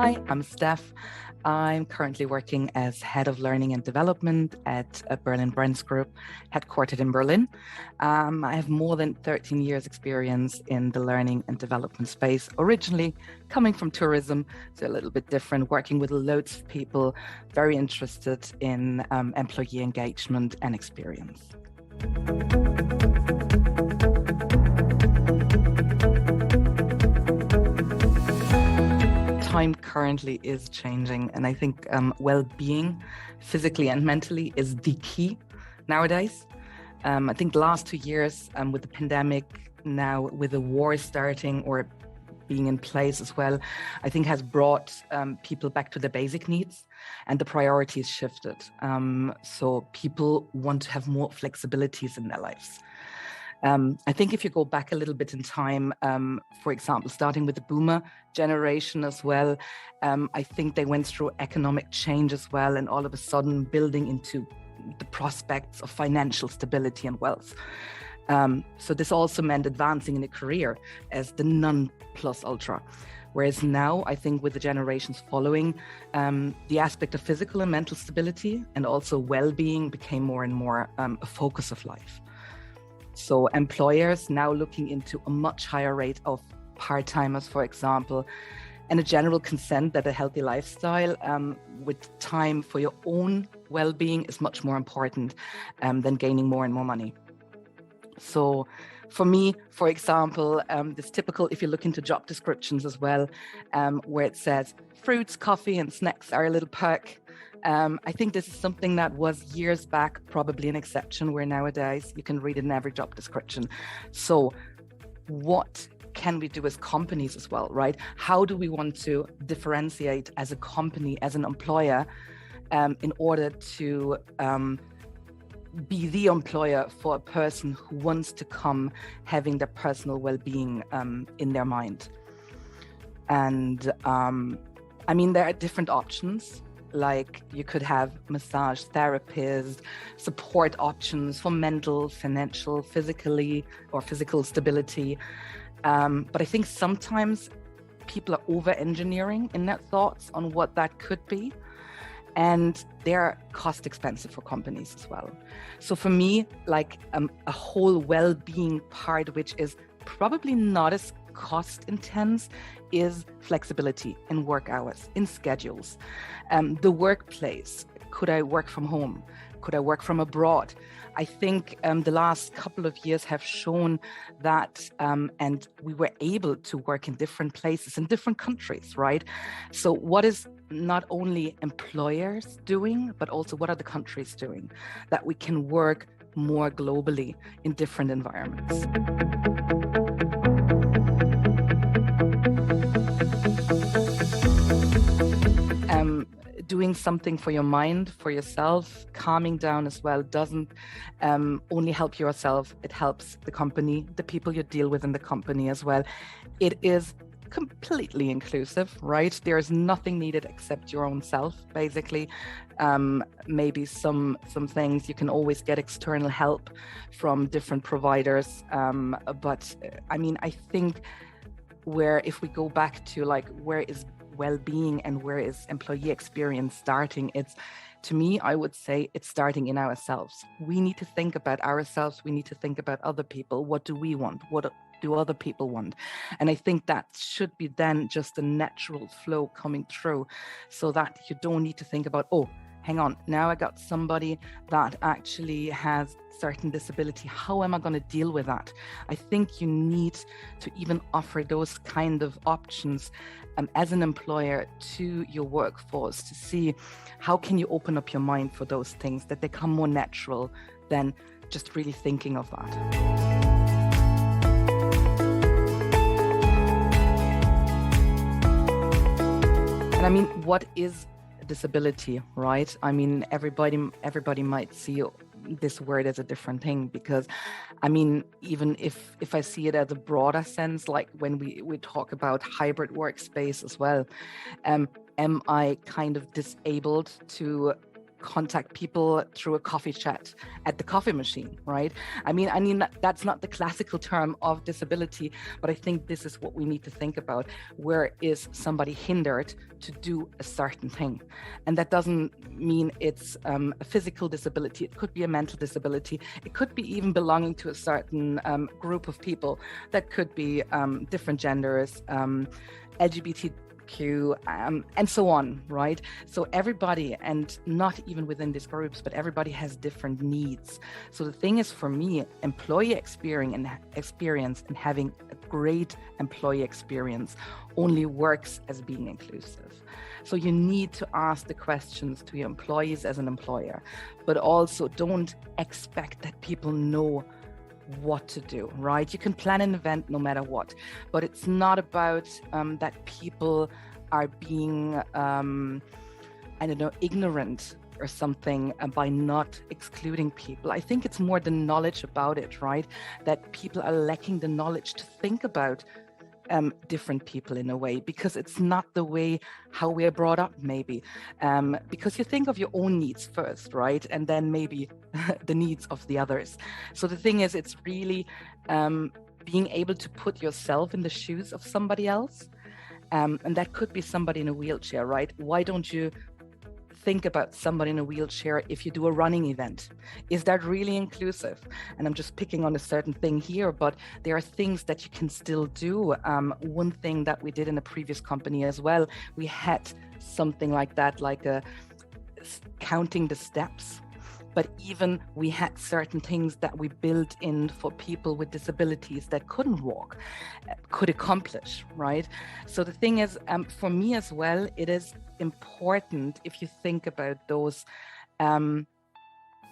Hi, I'm Steph. I'm currently working as Head of Learning and Development at Berlin Brands Group, headquartered in Berlin. I have more than 13 years experience in the learning and development space, originally coming from tourism, so a little bit different, working with loads of people, very interested in employee engagement and experience. Time currently is changing, and I think well-being, physically and mentally, is the key nowadays. I think the last 2 years with the pandemic, now with the war starting or being in place as well, I think has brought people back to their basic needs, and the priorities shifted. So people want to have more flexibilities in their lives. I think if you go back a little bit in time, for example, starting with the boomer generation as well, I think they went through economic change as well, and all of a sudden building into the prospects of financial stability and wealth. So this also meant advancing in a career as the non plus ultra. Whereas now, I think with the generations following, the aspect of physical and mental stability and also well-being became more and more a focus of life. So employers now looking into a much higher rate of part-timers, for example, and a general consent that a healthy lifestyle with time for your own well-being is much more important than gaining more and more money. So for me, for example, this typical, if you look into job descriptions as well, where it says fruits, coffee and snacks are a little perk. I think this is something that was years back, probably an exception, where nowadays you can read it in every job description. So what can we do as companies as well, right? How do we want to differentiate as a company, as an employer, in order to be the employer for a person who wants to come having their personal well-being in their mind? And I mean, there are different options. Like you could have massage therapists, support options for mental, financial, physical stability. But I think sometimes people are over-engineering in their thoughts on what that could be. And they're cost expensive for companies as well. So for me, like a whole well-being part, which is probably not as cost intense, is flexibility in work hours, in schedules. The workplace, could I work from home? Could I work from abroad? I think the last couple of years have shown that, and we were able to work in different places, in different countries, right? So what is not only employers doing, but also what are the countries doing, that we can work more globally in different environments? Doing something for your mind, for yourself, calming down as well, doesn't only help yourself, it helps the company, the people you deal with in the company as well. It is completely inclusive, right? There is nothing needed except your own self, basically. Maybe some things you can always get external help from different providers. But I mean, I think if we go back to like, where is well-being and where is employee experience starting, it's, to me, I would say it's starting in ourselves. We need to think about ourselves. We need to think about other people. What do we want? What do other people want? And I think that should be then just a natural flow coming through, so that you don't need to think about, oh, hang on, now I got somebody that actually has certain disability. How am I going to deal with that? I think you need to even offer those kind of options as an employer to your workforce, to see how can you open up your mind for those things, that they come more natural than just really thinking of that. And I mean, what is disability, right? I mean, everybody might see this word as a different thing, because I mean, even if I see it as a broader sense, like when we talk about hybrid workspace as well, am I kind of disabled to contact people through a coffee chat at the coffee machine, right? I mean, that's not the classical term of disability, but I think this is what we need to think about. Where is somebody hindered to do a certain thing? And that doesn't mean it's a physical disability. It could be a mental disability. It could be even belonging to a certain group of people. That could be different genders, LGBTQ, and so on, right? So everybody, and not even within these groups, but everybody has different needs. So the thing is, for me, employee experience and having a great employee experience only works as being inclusive. So you need to ask the questions to your employees as an employer, but also don't expect that people know what to do, right? You can plan an event no matter what, but it's not about that people are being, ignorant or something by not excluding people. I think it's more the knowledge about it, right? That people are lacking the knowledge to think about different people in a way, because it's not the way how we are brought up, maybe. Because you think of your own needs first, right? And then maybe the needs of the others. So the thing is, it's really being able to put yourself in the shoes of somebody else. And that could be somebody in a wheelchair, right? Why don't you think about somebody in a wheelchair if you do a running event? Is that really inclusive? And I'm just picking on a certain thing here, but there are things that you can still do. One thing that we did in a previous company as well, we had something like that, like counting the steps. But even we had certain things that we built in for people with disabilities that couldn't walk, could accomplish, right? So the thing is, for me as well, it is important, if you think about those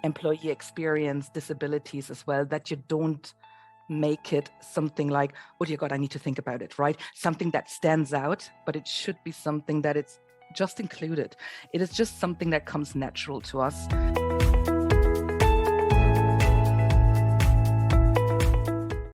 employee experience disabilities as well, that you don't make it something like, oh dear God, I need to think about it, right? Something that stands out, but it should be something that it's just included. It is just something that comes natural to us.